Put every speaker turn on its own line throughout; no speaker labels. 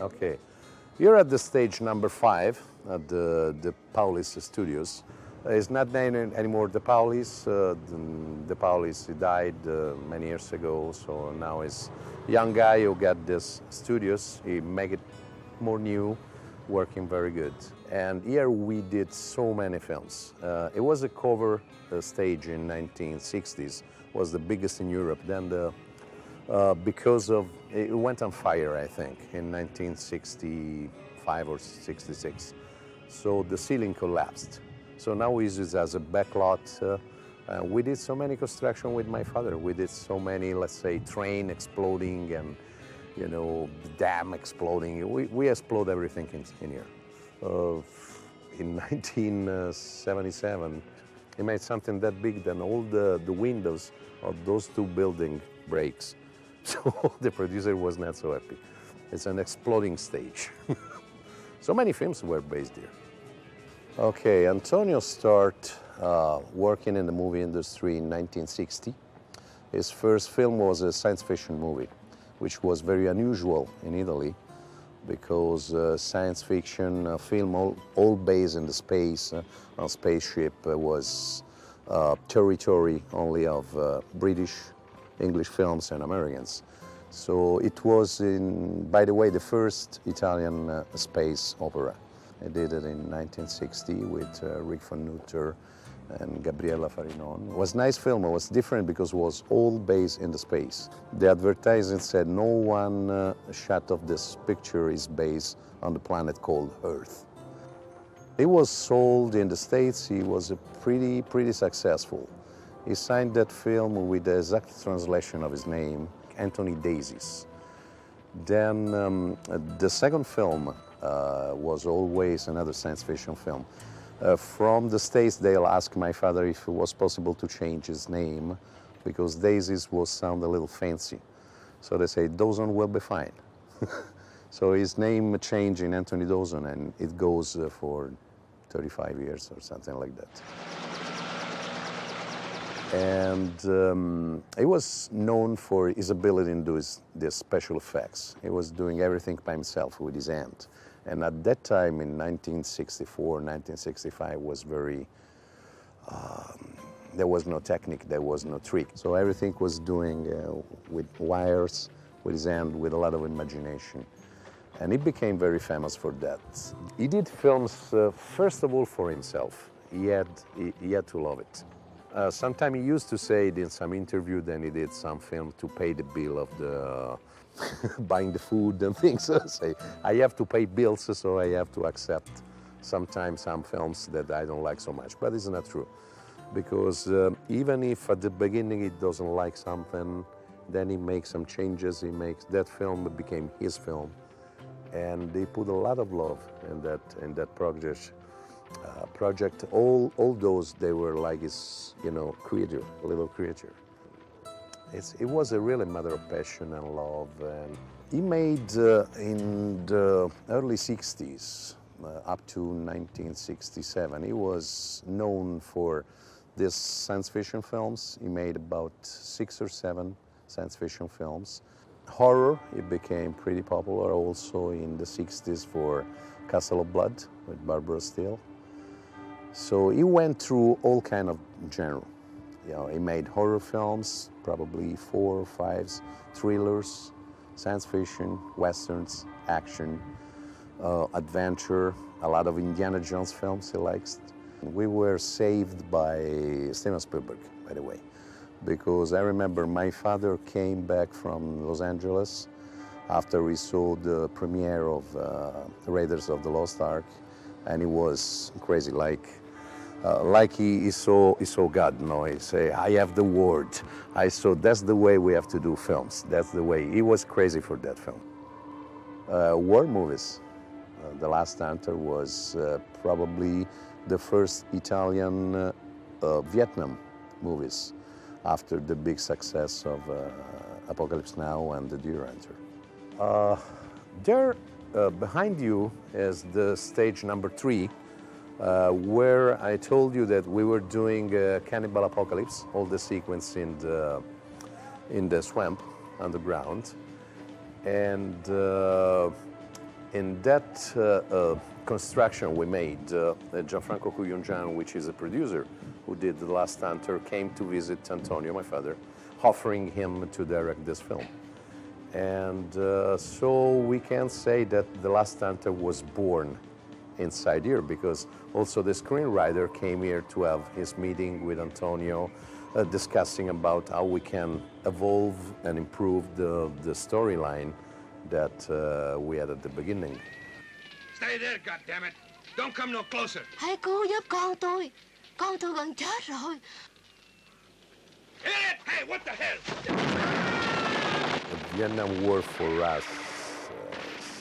Okay. You're at the stage number 5 at the Paulis Studios. It's not named anymore the Paulis. The Paulis died many years ago, so now it's a young guy who got this studios. He make it more new, working very good. And here we did so many films. It was a cover stage in 1960s. Was the biggest in Europe. Then because of it went on fire, I think, in 1965 or 66. So the ceiling collapsed. So now we use it as a backlot. We did so many construction with my father. We did so many, let's say, train exploding and, you know, dam exploding. We explode everything in here. In 1977, he made something that big that all the windows of those two buildings breaks. So the producer was not so happy. It's an exploding stage. So many films were based here. Okay, Antonio started working in the movie industry in 1960. His first film was a science fiction movie, which was very unusual in Italy because science fiction film all based in the space, on spaceship, was territory only of British, English films and Americans. So it was, by the way, the first Italian space opera. I did it in 1960 with Rick von Nutter and Gabriella Farinon. It was a nice film. It was different because it was all based in the space. The advertising said no one shot of this picture is based on the planet called Earth. It was sold in the States. He was pretty successful. He signed that film with the exact translation of his name, Anthony Daisies. Then the second film was always another science fiction film. From the States, they'll ask my father if it was possible to change his name because Daisies will sound a little fancy. So they say, Dawson will be fine. So his name changed in Anthony Dawson, and it goes for 35 years or something like that. And he was known for his ability in doing these special effects. He was doing everything by himself with his hand. And at that time, in 1964, 1965, was very, there was no technique, there was no trick. So everything was doing with wires, with his hand, with a lot of imagination. And he became very famous for that. He did films, first of all, for himself. He had to love it. Sometimes he used to say in some interview, then he did some film to pay the bill of the buying the food and things. So say, I have to pay bills, so I have to accept sometimes some films that I don't like so much. But it's not true, because even if at the beginning he doesn't like something, then he makes some changes. He makes that film became his film, and they put a lot of love in that project. All those, they were like his, you know, creature, little creature. It was a really matter of passion and love. And he made in the early 60s, up to 1967, he was known for these science fiction films. He made about 6 or 7 science fiction films. Horror, it became pretty popular also in the 60s for Castle of Blood with Barbara Steele. So he went through all kind of genre. You know, he made horror films, probably 4 or 5, thrillers, science fiction, westerns, action, adventure, a lot of Indiana Jones films he likes. We were saved by Steven Spielberg, by the way, because I remember my father came back from Los Angeles after he saw the premiere of Raiders of the Lost Ark, and he was crazy, like he saw God, you know. He say, I have the word. I saw that's the way we have to do films. That's the way. He was crazy for that film. War movies. The Last Hunter was probably the first Italian Vietnam movies after the big success of Apocalypse Now and The Deer Hunter. There, behind you is the stage number 3, where I told you that we were doing Cannibal Apocalypse, all the sequence in the swamp underground. And In that construction we made, Gianfranco Cuyunjan, which is a producer who did The Last Hunter, came to visit Antonio, my father, offering him to direct this film. And so we can say that The Last Hunter was born inside here, because also the screenwriter came here to have his meeting with Antonio, discussing about how we can evolve and improve the storyline that we had at the beginning.
Stay there, goddammit! Don't come no closer.
Hãy cứu giúp con tôi gần chết rồi.
Hit it! Hey, what the hell?
The Vietnam War for us,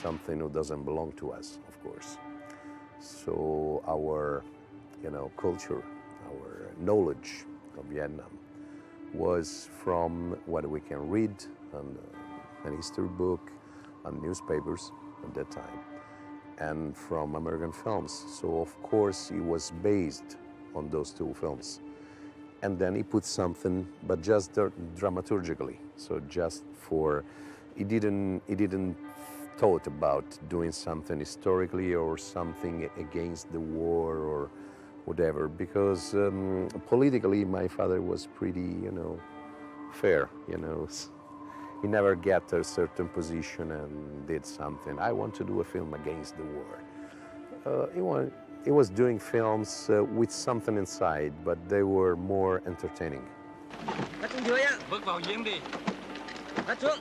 something that doesn't belong to us, of course. So our, culture, our knowledge of Vietnam was from what we can read on an history book, on newspapers at that time, and from American films. So of course it was based on those two films. And then he put something, but just dramaturgically. So just for, he didn't thought about doing something historically or something against the war or whatever, because politically my father was pretty, fair, He never got a certain position and did something. I want to do a film against the war. He was doing films with something inside, but they were more entertaining.
Bắt xuống dưới á. Bước vào giếng đi. Bắt xuống.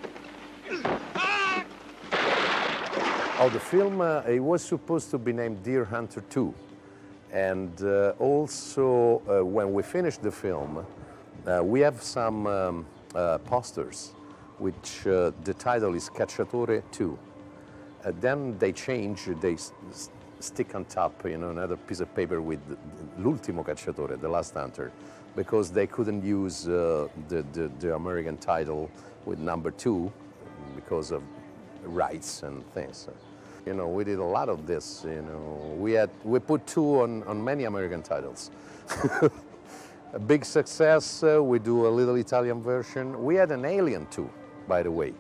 Oh, the film, it was supposed to be named Deer Hunter 2. And also, when we finished the film, we have some posters, which the title is Cacciatore 2. Then they change, they stick on top, another piece of paper with l'ultimo cacciatore, the last hunter, because they couldn't use the American title with number 2 because of rights and things. We did a lot of this. We put 2 on many American titles. A big success. We do a little Italian version. We had an Alien too, by the way.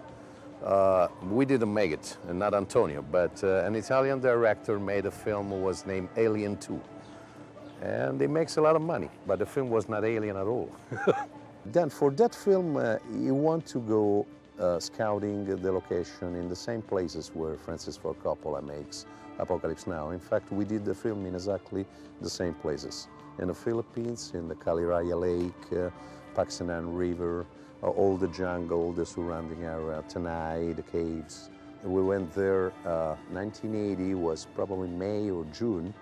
We didn't make it, and not Antonio, but an Italian director made a film that was named Alien 2. And it makes a lot of money, but the film was not Alien at all. Then for that film, you want to go scouting the location in the same places where Francis Ford Coppola makes Apocalypse Now. In fact, we did the film in exactly the same places. In the Philippines, in the Caliraya Lake, Pagsanaan River, all the jungle, the surrounding area, Tanay, the caves. We went there, 1980 was probably May or June,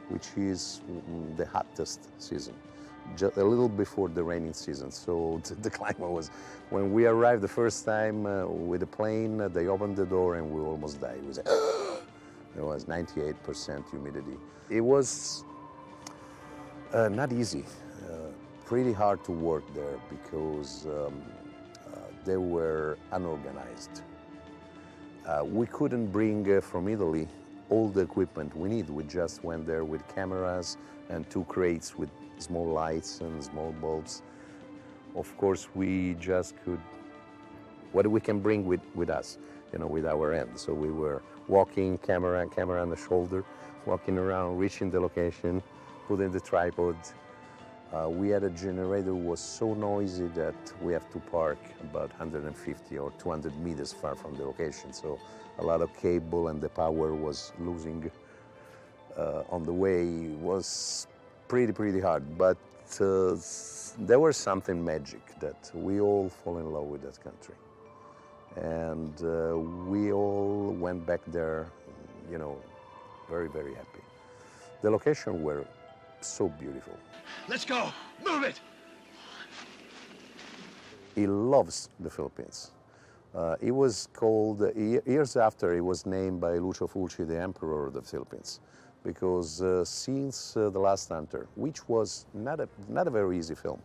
which is the hottest season, just a little before the raining season. So the climate was, when we arrived the first time with the plane, they opened the door and we almost died. It was, there was 98% humidity. It was not easy. Pretty hard to work there because they were unorganized. We couldn't bring from Italy all the equipment we need. We just went there with cameras and 2 crates with small lights and small bulbs. Of course, we just could, what we can bring with us, with our hand. So we were walking, camera on the shoulder, walking around, reaching the location, putting the tripod. We had a generator was so noisy that we have to park about 150 or 200 meters far from the location. So a lot of cable and the power was losing on the way. It was pretty hard, but there was something magic that we all fall in love with that country. And we all went back there, very happy. The location were so beautiful.
Let's go! Move it!
He loves the Philippines. It was called, years after, it was named by Lucio Fulci the Emperor of the Philippines, because since The Last Hunter, which was not a very easy film,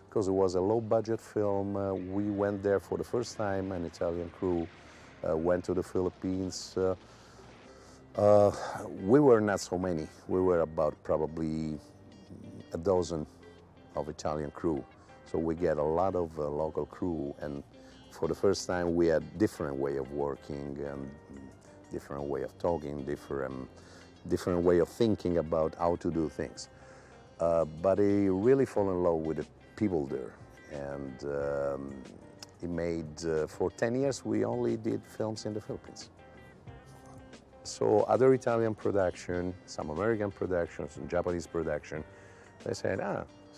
because it was a low-budget film, we went there for the first time, an Italian crew went to the Philippines. We were not so many. We were about probably a dozen of Italian crew. So we get a lot of local crew, and for the first time we had different way of working, and different way of talking, different way of thinking about how to do things. But he really fell in love with the people there, and he made, for 10 years, we only did films in the Philippines. So other Italian production, some American productions, some Japanese production, they said,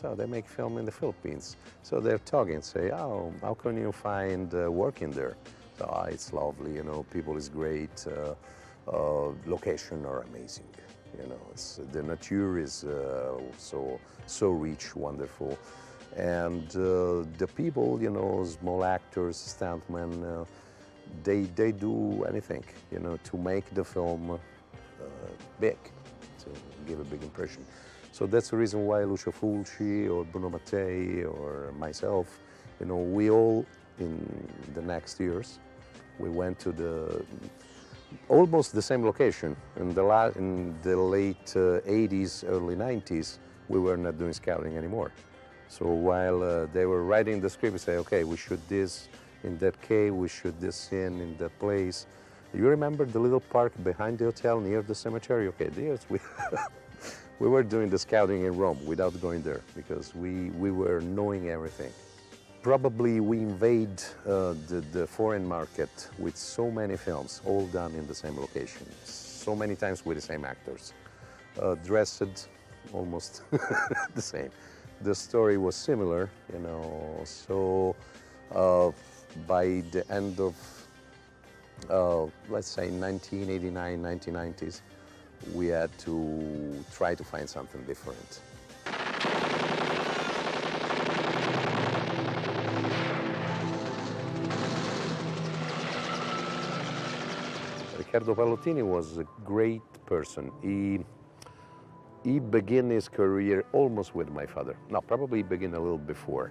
so they make film in the Philippines. So they're talking, say, oh, how can you find working there? So, it's lovely, you know, people is great, location are amazing. You know, the nature is so rich, wonderful. And the people, you know, small actors, stuntmen, they do anything, you know, to make the film big, to give a big impression. So that's the reason why Lucio Fulci or Bruno Mattei or myself, you know, we all, in the next years, we went to almost the same location. In the late 80s, early 90s, we were not doing scouting anymore. So while they were writing the script, we say, okay, we shoot this in that cave, we shoot this scene in that place. You remember the little park behind the hotel near the cemetery? Okay, there's we were doing the scouting in Rome without going there because we were knowing everything. Probably we invade the foreign market with so many films, all done in the same location, so many times with the same actors, dressed almost the same. The story was similar, you know, so by the end of, let's say, 1989, 1990s, we had to try to find something different. Riccardo Pallottini was a great person. He began his career almost with my father. No, probably began a little before,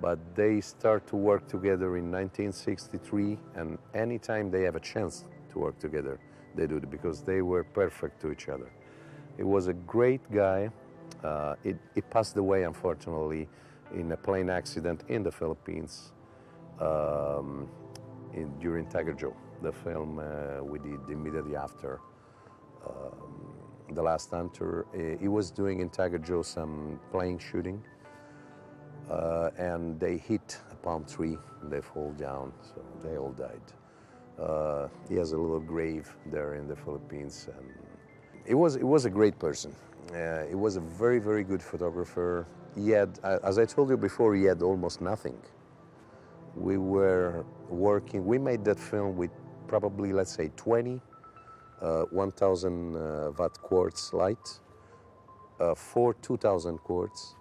but they start to work together in 1963, and anytime they have a chance to work together, they do it because they were perfect to each other. He was a great guy. He passed away, unfortunately, in a plane accident in the Philippines during Tiger Joe, the film we did immediately after The Last Hunter. He was doing in Tiger Joe some plane shooting, and they hit a palm tree and they fall down, so they all died. He has a little grave there in the Philippines, and he was a great person. He was a very, very good photographer. He had, as I told you before, he had almost nothing. We were working, we made that film with probably, let's say, 20 1,000 watt quartz light, 4 2,000 quartz,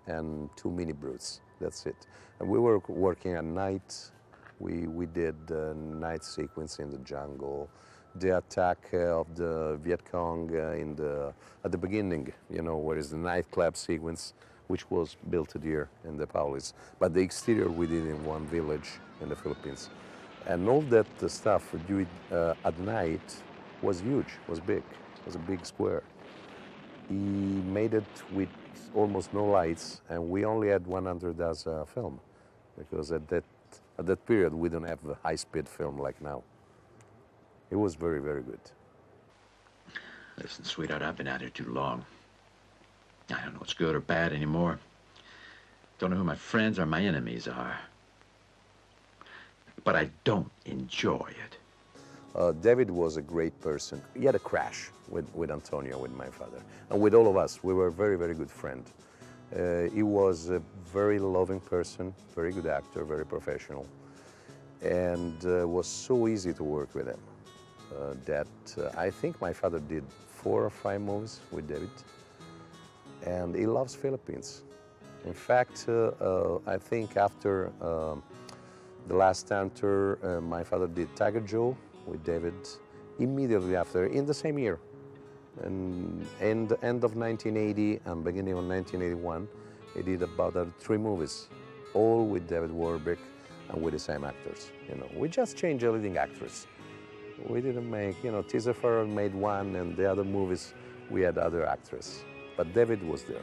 and 2 mini brutes. That's it. And we were working at night. We did the night sequence in the jungle, the attack of the Viet Cong at the beginning, you know, where is the nightclub sequence, which was built here in the Paulis. But the exterior we did in one village in the Philippines. And all that stuff at night was huge, was big, was a big square. He made it with almost no lights, and we only had 100 as a film, because at that period we don't have a high-speed film like now. It was very, very good.
Listen, sweetheart, I've been out here too long. I don't know what's good or bad anymore. Don't know who my friends or my enemies are. But I don't enjoy it.
David was a great person. He had a crash with Antonio, with my father, and with all of us. We were a very, very good friend. He was a very loving person, very good actor, very professional, and was so easy to work with him that I think my father did 4 or 5 movies with David, and he loves Philippines. In fact, I think after The Last Hunter, my father did Tiger Joe with David immediately after, in the same year. And in the end of 1980 and beginning of 1981, he did about 3 movies, all with David Warbeck and with the same actors. You know, we just changed the leading actress. We didn't make, you know, Tisa Farrell made one, and the other movies we had other actors. But David was there.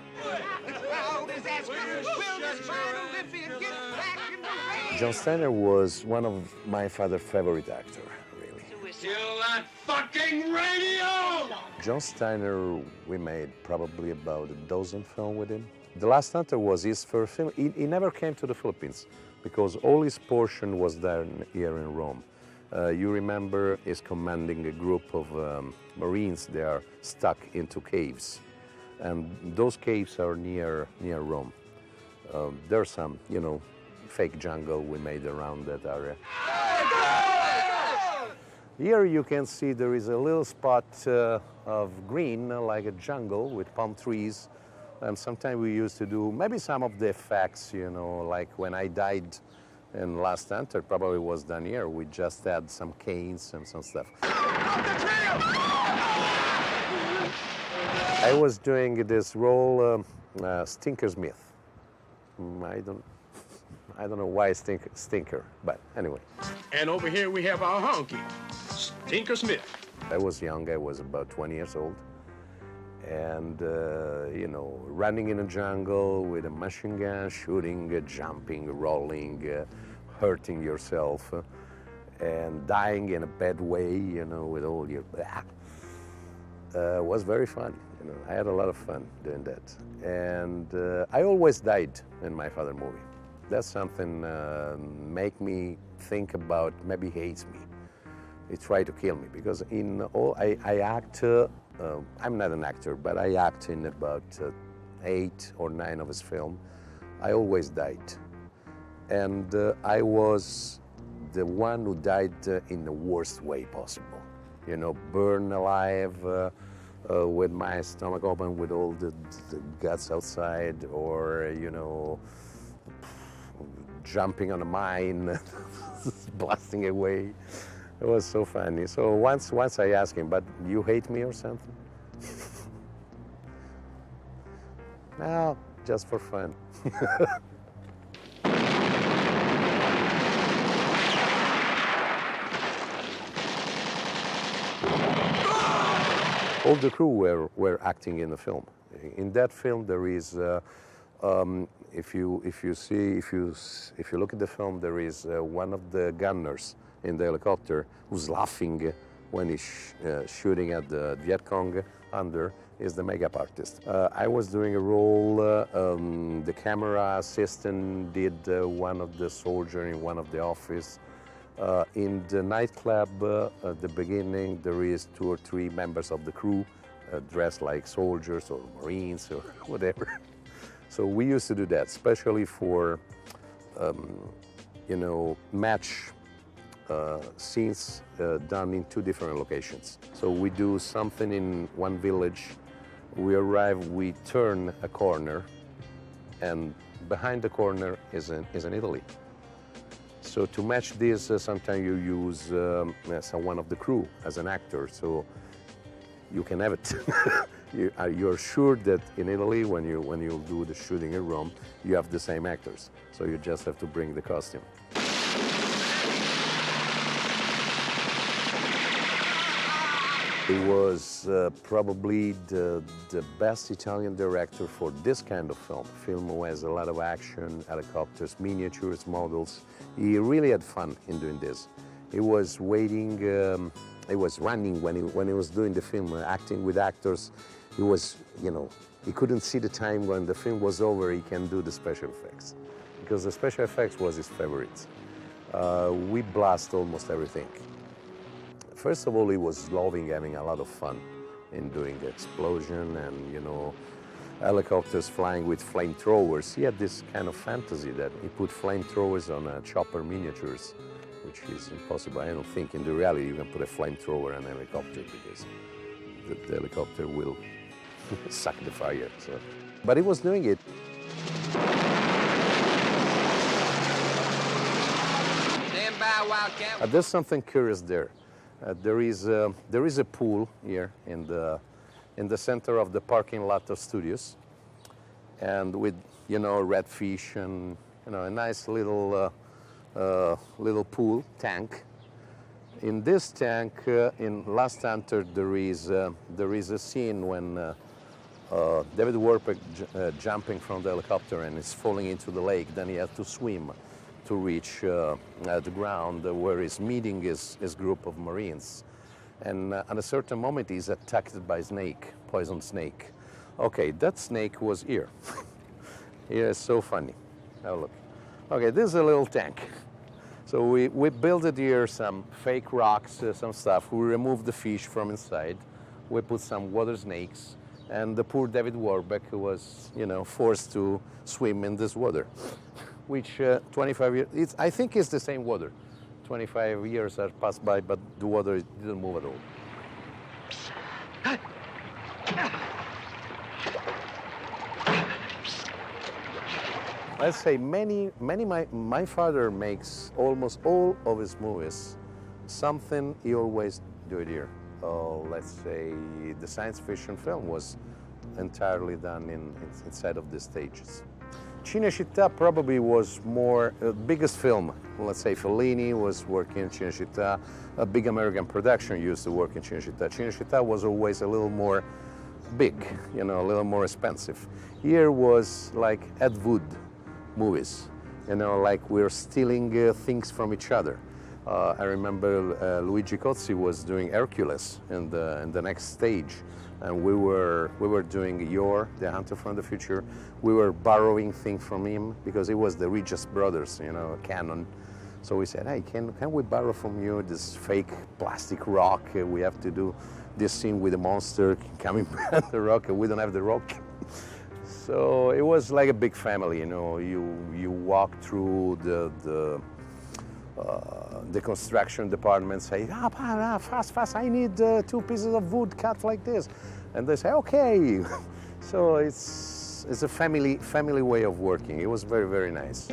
John Steiner was one of my father's favorite actors, really.
Still not fucking radio!
John Steiner, we made probably about a dozen films with him. The Last Hunter was his first film. He never came to the Philippines because all his portion was there here in Rome. You remember he's commanding a group of Marines. They are stuck into caves. And those caves are near Rome. There's some, fake jungle we made around that area. Here you can see there is a little spot of green, like a jungle with palm trees. And sometimes we used to do maybe some of the effects, like when I died in Last Hunter, probably was done here. We just had some canes and some stuff. I was doing this role, Stinker Smith. I don't know why Stinker, but anyway.
And over here we have our honky, Stinker Smith.
I was young, I was about 20 years old. And, running in a jungle with a machine gun, shooting, jumping, rolling, hurting yourself, and dying in a bad way, with all your... was very fun. I had a lot of fun doing that. And I always died in my father movie. That's something make me think about maybe he hates me. He tried to kill me because in all I act. I'm not an actor, but I act in about 8 or 9 of his films. I always died, and I was the one who died in the worst way possible. Burned alive. With my stomach open, with all the guts outside, or jumping on a mine, blasting away. It was so funny. So once I asked him, "But you hate me or something?" No, just for fun. All the crew were acting in the film. In that film, there is, if you look at the film, there is one of the gunners in the helicopter who's laughing when he's shooting at the Viet Cong under is the makeup artist. I was doing a role. The camera assistant did one of the soldiers in one of the office. In the nightclub, at the beginning, there is 2 or 3 members of the crew dressed like soldiers or Marines or whatever. So we used to do that, especially for, match scenes done in 2 different locations. So we do something in one village, we arrive, we turn a corner, and behind the corner is in Italy. So to match this, sometimes you use someone of the crew as an actor, so you can have it. You're sure that in Italy, when you do the shooting in Rome, you have the same actors. So you just have to bring the costume. He was probably the best Italian director for this kind of film. Film who has a lot of action, helicopters, miniatures, models. He really had fun in doing this. He was waiting, he was running when he was doing the film, acting with actors. He was, he couldn't see the time when the film was over, he can do the special effects. Because the special effects was his favorite. We blast almost everything. First of all, he was loving having a lot of fun in doing the explosion and, helicopters flying with flamethrowers. He had this kind of fantasy that he put flamethrowers on chopper miniatures, which is impossible. I don't think in the reality you can put a flamethrower on a helicopter because the helicopter will suck the fire. So. But he was doing it.
Stand by, Wildcat.
There's something curious there. There is a pool here in the center of the parking lot of studios, and with redfish and a nice little pool tank. In this tank, in Last Hunter, there is a scene when David Warbeck jumping from the helicopter and is falling into the lake. Then he has to swim to reach the ground where he's meeting his group of Marines. and at a certain moment he's attacked by snake, poison snake. Okay, that snake was here. Here is so funny. Oh, look. Okay, this is a little tank. So we built it here, some fake rocks, some stuff. We removed the fish from inside. We put some water snakes, and the poor David Warbeck was, forced to swim in this water, which 25 years, I think it's the same water. 25 years have passed by, but the water didn't move at all. Let's say my father makes almost all of his movies. Something he always do it here. Let's say the science fiction film was entirely done inside of the stages. Cinecittà probably was more, biggest film. Let's say Fellini was working in Cinecittà. A big American production used to work in Cinecittà. Cinecittà was always a little more big, a little more expensive. Here was like Ed Wood movies, like we're stealing things from each other. I remember Luigi Cozzi was doing Hercules in the next stage, and we were doing The Hunter from the Future. We were borrowing things from him because he was the Regis Brothers, canon. So we said, hey, can we borrow from you this fake plastic rock? We have to do this scene with the monster coming behind the rock, and we don't have the rock. So it was like a big family, You walk through the construction department, say, fast, I need 2 pieces of wood cut like this. And they say, okay. So it's a family way of working. It was very, very nice.